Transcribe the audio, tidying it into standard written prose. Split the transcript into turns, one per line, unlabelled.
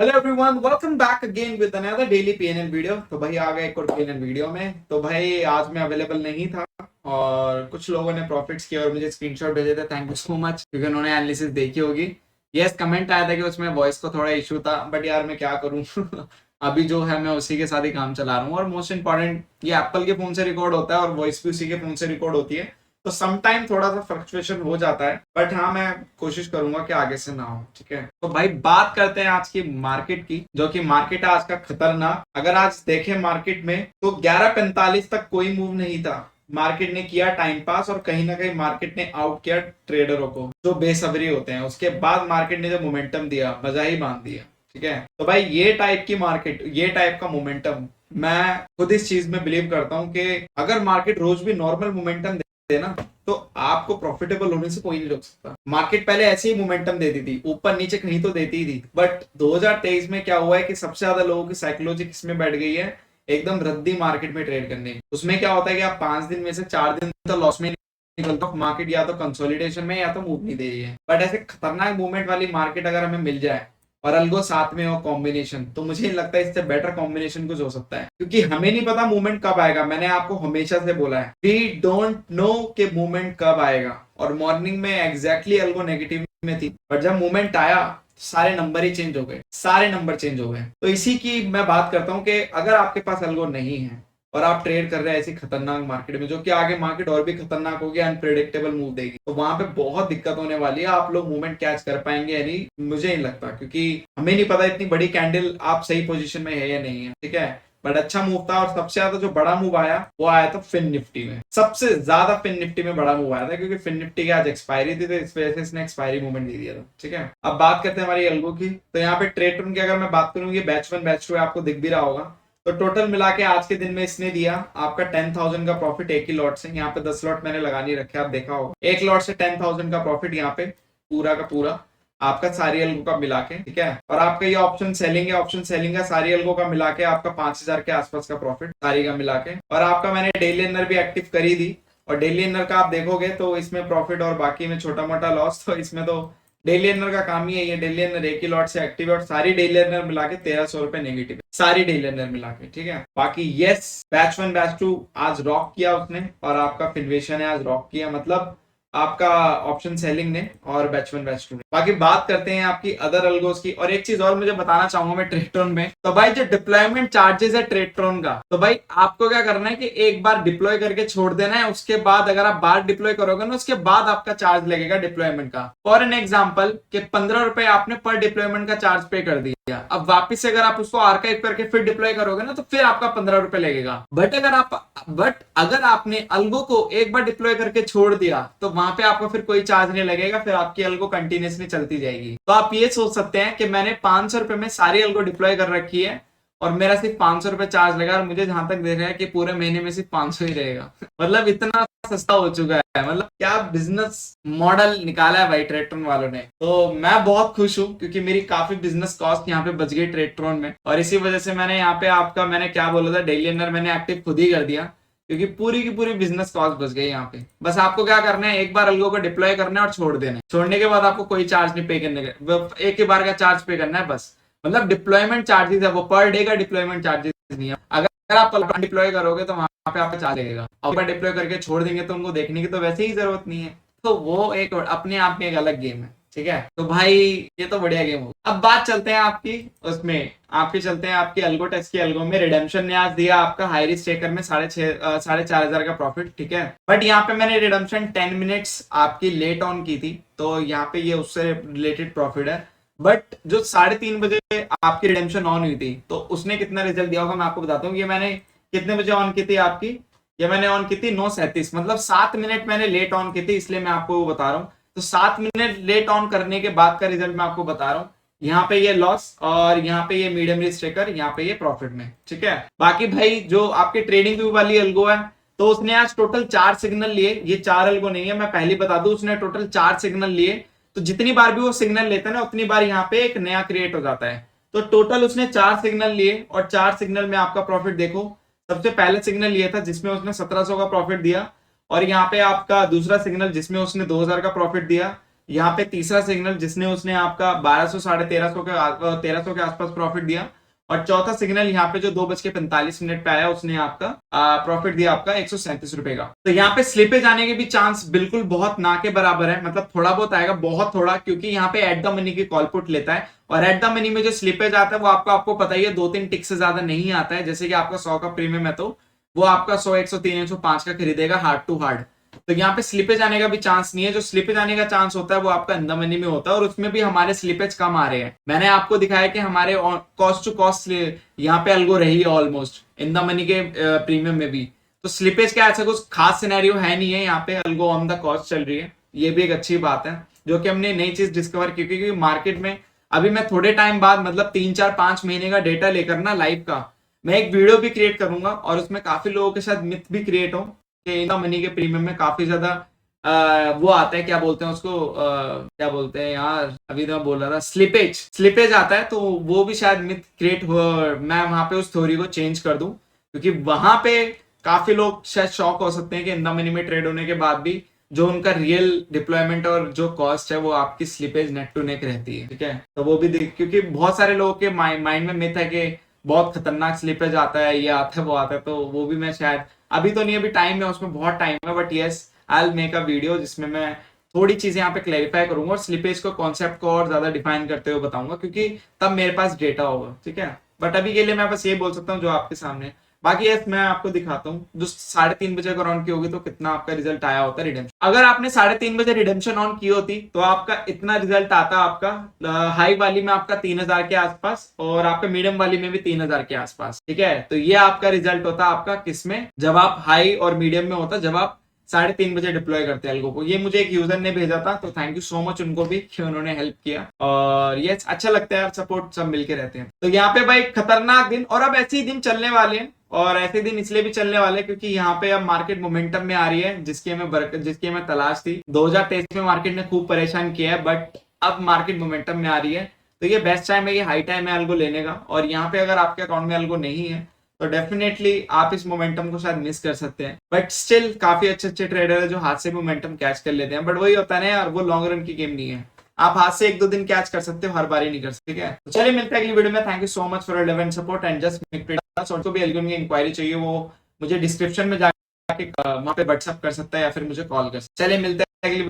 Hello everyone, welcome back again with another daily PNL video. तो भाई आ गए एक और पीएनएल वीडियो में। तो भाई आज मैं अवेलेबल नहीं था और कुछ लोगों ने प्रॉफिट्स किए और मुझे स्क्रीनशॉट भेजे थे। थैंक यू सो मच, क्योंकि उन्होंने एनालिसिस देखी होगी। यस, कमेंट आया था कि उसमें वॉइस को थोड़ा इशू था, बट यार मैं क्या करूं। अभी जो है मैं उसी के साथ ही काम चला रहा हूँ। और मोस्ट इंपॉर्टेंट, ये एप्पल के फोन से रिकॉर्ड होता है और वॉइस भी उसी के फोन से रिकॉर्ड होती है, तो सम टाइम थोड़ा सा फ्लक्चुएशन हो जाता है, बट हाँ मैं कोशिश करूंगा कि आगे से ना हो। ठीक है, तो भाई बात करते हैं आज की मार्केट की, जो कि मार्केट है आज का खतरनाक। अगर आज देखें मार्केट में तो 11:45 तक कोई मूव नहीं था। मार्केट ने किया टाइम पास और कहीं ना कहीं मार्केट ने आउट किया ट्रेडरों को, जो बेसब्री होते हैं। उसके बाद मार्केट ने जब मोमेंटम दिया, मजा ही बांध दिया। ठीक है, तो भाई ये टाइप की मार्केट, ये टाइप का मोमेंटम, मैं खुद इस चीज में बिलीव करता हूं कि अगर मार्केट रोज भी नॉर्मल मोमेंटम ना, तो आपको प्रॉफिटेबल होने से कोई नहीं रोक सकता। मार्केट पहले ऐसे ही मोमेंटम देती थी, ऊपर नीचे कहीं तो देती ही थी, बट 2023 में क्या हुआ है कि सबसे ज्यादा लोगों की साइकोलॉजी किसमें बैठ गई है, एकदम रद्दी मार्केट में ट्रेड करने। उसमें क्या होता है कि आप 5 दिन में से 4 दिन तो लॉस में निकलता हो। मार्केट या तो कंसोलिडेशन में या तो मूव नहीं दे रही है। बट ऐसे खतरनाक मूवमेंट वाली मार्केट अगर हमें मिल जाए और अल्गो साथ में हो कॉम्बिनेशन, तो मुझे नहीं लगता इससे बेटर कॉम्बिनेशन कुछ हो सकता है, क्योंकि हमें नहीं पता मूवमेंट कब आएगा। मैंने आपको हमेशा से बोला है, वी डोंट नो कि मूवमेंट कब आएगा। और मॉर्निंग में एग्जैक्टली अल्गो नेगेटिव में थी, बट जब मूवमेंट आया सारे नंबर ही चेंज हो गए, सारे नंबर चेंज हो गए। तो इसी की मैं बात करता हूं कि अगर आपके पास अल्गो नहीं है और आप ट्रेड कर रहे हैं ऐसी खतरनाक मार्केट में, जो कि आगे मार्केट और भी खतरनाक होगी, अनप्रेडिक्टेबल मूव देगी, तो वहां पे बहुत दिक्कत होने वाली है। आप लोग मूवमेंट कैच कर पाएंगे या नहीं, मुझे नहीं लगता, क्योंकि हमें नहीं पता इतनी बड़ी कैंडल आप सही पोजीशन में है या नहीं है। ठीक है, बट अच्छा मूव था। और सबसे ज्यादा जो बड़ा मूव आया वो आया था फिन निफ्टी में। सबसे ज्यादा फिन निफ्टी में बड़ा मूव आया था, क्योंकि फिन निफ्टी की आज एक्सपायरी थी, तो इस वजह से इसने एक्सपायरी मूवमेंट दे दिया था। ठीक है, अब बात करते हैं हमारी एल्गो की। तो यहाँ पे ट्रेड टर्न की अगर मैं बात करूँ, ये बैच 1 बैच 2 आपको दिख भी रहा होगा। तो टोटल मिला के आज के दिन में इसने दिया आपका 10,000 का प्रॉफिट एक ही लॉट से। यहाँ पे 10 लॉट मैंने लगा नहीं रखे, आप देखा होगा। एक लॉट से 10,000 का प्रॉफिट यहाँ पे पूरा का पूरा आपका सारी एल्गो का मिला के। ठीक है, और आपका ये ऑप्शन सेलिंग है, ऑप्शन सेलिंग का सारी एल्गो का मिला के आपका 5,000 के आसपास का प्रॉफिट सारी का मिला के। और आपका मैंने डेली इनर भी एक्टिव करी दी, और डेली इनर का आप देखोगे तो इसमें प्रॉफिट और बाकी में छोटा मोटा लॉस। तो इसमें तो डेली इनर का काम ही है, ये डेली इनर एक ही लॉट से एक्टिव है, और सारी डेली इनर मिला के 1,300 रुपए नेगेटिव है, सारी डेली इनर मिला के। ठीक है, बाकी यस, बैच 1 बैच 2 आज रॉक किया उसने, और आपका फिनवेशन है आज रॉक किया, मतलब आपका ऑप्शन सेलिंग ने और बैच 1 बैच 2 ने। बाकी बात करते हैं आपकी अदर अल्गोस की। और एक चीज और मुझे बताना चाहूंगा मैं ट्रेडट्रॉन में, तो भाई जो डिप्लॉयमेंट चार्जेस है ट्रेडट्रॉन का, तो भाई आपको क्या करना है कि एक बार डिप्लॉय करके छोड़ देना है। उसके बाद अगर आप बार डिप्लॉय करोगे ना, उसके बाद आपका चार्ज लगेगा डिप्लॉयमेंट का। फॉर एन एग्जाम्पल कि 15 रुपए आपने पर डिप्लॉयमेंट का चार्ज पे कर दिया, अब वापिस से अगर आप उसको आर्काइव करके फिर डिप्लॉय करोगे ना, तो फिर आपका 15 रुपए लगेगा। बट अगर आपने अल्गो को एक बार डिप्लॉय करके छोड़ दिया, तो वहां पे आपको फिर कोई चार्ज नहीं लगेगा, फिर आपकी अल्गो कंटिन्यूसली चलती जाएगी। तो आप ये सोच सकते हैं कि मैंने 500 रुपए में सारी अल्गो डिप्लॉय कर रखी है और मेरा सिर्फ 500 रुपए चार्ज लगा, और मुझे जहां तक देख रहा है कि पूरे महीने में सिर्फ 500 ही रहेगा। मतलब इतना सस्ता हो चुका है। मतलब क्या बिजनेस मॉडल निकाला है भाई ट्रेडट्रॉन वालों ने। तो मैं बहुत खुश हूं, क्योंकि मेरी काफी बिजनेस कॉस्ट यहाँ पे बच गई ट्रेडट्रॉन में, और इसी वजह से मैंने यहाँ पे आपका, मैंने क्या बोला था, डेली इनर मैंने एक्टिव खुद ही कर दिया, क्योंकि पूरी की पूरी बिजनेस कॉस्ट बच गई यहाँ पे। बस आपको क्या करना है, एक बार अल्गो को डिप्लॉय करना है और छोड़ देना है। छोड़ने के बाद आपको कोई चार्ज नहीं पे करने का, एक ही बार का चार्ज पे करना है बस। मतलब डिप्लॉयमेंट चार्जेस है वो, पर डे का डिप्लॉयमेंट चार्जेस नहीं है। अगर आप डिप्लॉय करोगे तो वहां पे आपका चार्ज लगेगा। अगर डिप्लॉय करके छोड़ देंगे तो उनको देखने की तो वैसे ही जरूरत नहीं है। तो वो एक अपने आप में एक अलग गेम है। ठीक है, तो भाई ये तो बढ़िया गेम हो। अब बात चलते हैं आपकी उसमें, आपके चलते हैं आपकी अल्गो टेक्स की। अल्गो में रिडेम्पशन ने आज दिया आपका हाई रिस्क टेकर में 4,500 का प्रॉफिट। ठीक है, बट यहाँ पे मैंने रिडेम्पशन 10 मिनट्स आपकी लेट ऑन की थी, तो यहाँ पे ये उससे रिलेटेड प्रॉफिट है। बट जो 3:30 बजे आपकी रिडेम्पशन ऑन हुई थी, तो उसने कितना रिजल्ट दिया होगा मैं आपको बताता हूँ। ये मैंने कितने बजे ऑन की थी आपकी, ये मैंने ऑन की थी 9:37, मतलब 7 मिनट मैंने लेट ऑन की थी, इसलिए मैं आपको वो बता रहा हूँ। तो 7 मिनट लेट ऑन करने के बाद का रिजल्ट मैं आपको बता रहा हूँ। यहाँ पे ये लॉस, और यहाँ पे ये मीडियम रिस्क टेकर, यहाँ पे ये प्रॉफिट में। ठीक है, बाकी भाई जो आपकी ट्रेडिंग व्यू वाली अल्गो है, तो उसने आज टोटल 4 सिग्नल लिए। ये 4 अल्गो नहीं है, मैं पहले बता दूं, उसने टोटल 4 सिग्नल लिए। तो जितनी बार भी वो सिग्नल लेता है ना, उतनी बार यहाँ पे एक नया क्रिएट हो जाता है। तो टोटल उसने 4 सिग्नल लिए, और 4 सिग्नल में आपका प्रॉफिट देखो। सबसे पहले सिग्नल लिया था जिसमें उसने 1700 का प्रॉफिट दिया, और यहाँ पे आपका दूसरा सिग्नल जिसमें उसने 2,000 का प्रॉफिट दिया। यहाँ पे तीसरा सिग्नल जिसने उसने आपका 1200 साढ़े 1300 के आसपास प्रॉफिट दिया, और चौथा सिग्नल यहाँ पे जो 2:45 पे आया, उसने आपका प्रॉफिट दिया आपका 137 रुपए का। तो यहाँ पे स्लिपेज आने के भी चांस बिल्कुल बहुत ना के बराबर है, मतलब थोड़ा बहुत आएगा, बहुत थोड़ा, क्योंकि यहाँ पे एट द मनी की कॉल पुट लेता है, और एट द मनी में जो स्लिपेज आता है वो आपको पता ही है 2-3 टिक से ज्यादा नहीं आता है। जैसे कि आपका 100 का प्रीमियम है तो वो आपका 100, 103, 105 का खरीदेगा हार्ड टू हार्ड। तो यहाँ पे स्लिपेज आने का भी चांस नहीं है। जो स्लिपेज आने का चांस होता है वो आपका इन द मनी में होता है, और उसमें भी हमारे स्लिपेज कम आ रहे हैं। मैंने आपको दिखाया कि हमारे कॉस्ट टू कॉस्ट यहाँ पे अल्गो रही है ऑलमोस्ट इन द मनी के प्रीमियम में भी। तो स्लिपेज का ऐसा कुछ खास सिनेरियो है नहीं है, यहाँ पे अल्गो ऑन द कॉस्ट चल रही है। ये भी एक अच्छी बात है जो कि हमने नई चीज डिस्कवर की, क्योंकि मार्केट में अभी मैं थोड़े टाइम बाद, मतलब 3-4-5 महीने का डेटा लेकर ना लाइव का, मैं एक वीडियो भी क्रिएट करूंगा, और उसमें काफी लोगों के साथ मिथ भी क्रिएट हो कि इन द मनी के प्रीमियम में काफी ज्यादा वो आता है, क्या बोलते हैं उसको, क्या बोलते हैं यार, अभी तो मैं बोल रहा था, स्लिपेज आता है। तो वो भी शायद मिथ क्रिएट हो, मैं वहां पे उस थ्योरी को चेंज कर दूं, क्योंकि वहां पे काफी लोग शायद शॉक हो सकते हैं कि इन द मनी में ट्रेड होने के बाद भी जो उनका रियल डिप्लॉयमेंट और जो कॉस्ट है वो आपकी स्लिपेज नेक टू नेक रहती है। ठीक है, तो वो भी क्योंकि बहुत सारे लोगों के माइंड में मिथ है कि बहुत खतरनाक स्लिपेज आता है, ये आता है वो आता है, तो वो भी मैं शायद, अभी तो नहीं, अभी टाइम है, उसमें बहुत टाइम है, but yes I will make a video जिसमें मैं थोड़ी चीजें यहाँ पे क्लैरिफाई करूंगा और स्लिपेज को कॉन्सेप्ट को और ज्यादा डिफाइन करते हुए बताऊंगा, क्योंकि तब मेरे पास डेटा होगा। ठीक है, बट अभी के लिए मैं बस ये बोल सकता हूँ जो आपके सामने है। बाकी यस मैं आपको दिखाता हूँ जो 3:30 को ऑन की होगी तो कितना आपका रिजल्ट आया होता है रिडेम्पशन। अगर आपने 3:30 रिडेम्पशन ऑन की होती तो आपका इतना रिजल्ट आता, आपका हाई वाली में आपका 3000 के आसपास, और आपका मीडियम वाली में भी 3000 के आसपास। ठीक है, तो ये आपका रिजल्ट होता आपका किसमें, जब आप हाई और मीडियम में होता, जब आप 3:30 डिप्लॉय करते हैं एल्गो को। ये मुझे एक यूजर ने भेजा था, तो थैंक यू सो मच उनको भी कि उन्होंने हेल्प किया, और ये अच्छा लगता है यार, सपोर्ट सब मिलके रहते हैं। तो यहाँ पे भाई खतरनाक दिन, और अब ऐसे ही दिन चलने वाले हैं, और ऐसे दिन इसलिए भी चलने वाले क्योंकि यहाँ पे अब मार्केट मोमेंटम में आ रही है, जिसकी हमें तलाश थी। 2023 में मार्केट ने खूब परेशान किया है, बट अब मार्केट मोमेंटम में आ रही है, तो ये बेस्ट टाइम है, ये हाई टाइम है अल्गो लेने का। और यहाँ पे अगर आपके अकाउंट में अल्गो नहीं है तो डेफिनेटली आप इस मोमेंटम को शायद मिस कर सकते हैं, बट स्टिल काफी अच्छे अच्छे ट्रेडर है जो हाथ से मोमेंटम कैच कर लेते हैं। बट वही होता है ना यार, वो लॉन्ग रन की गेम नहीं है, आप हाथ से 1-2 दिन कैच कर सकते हो, हर बार ही नहीं कर सकते। ठीक है, तो चलिए मिलते हैं अगली वीडियो में। Thank you so much for your support and just को भी एल्गोरिथम की इंक्वायरी चाहिए, वो मुझे डिस्क्रिप्शन में जाके वहां पे व्हाट्सअप कर सकता है या फिर मुझे कॉल कर सकता है। चलिए मिलते हैं अगली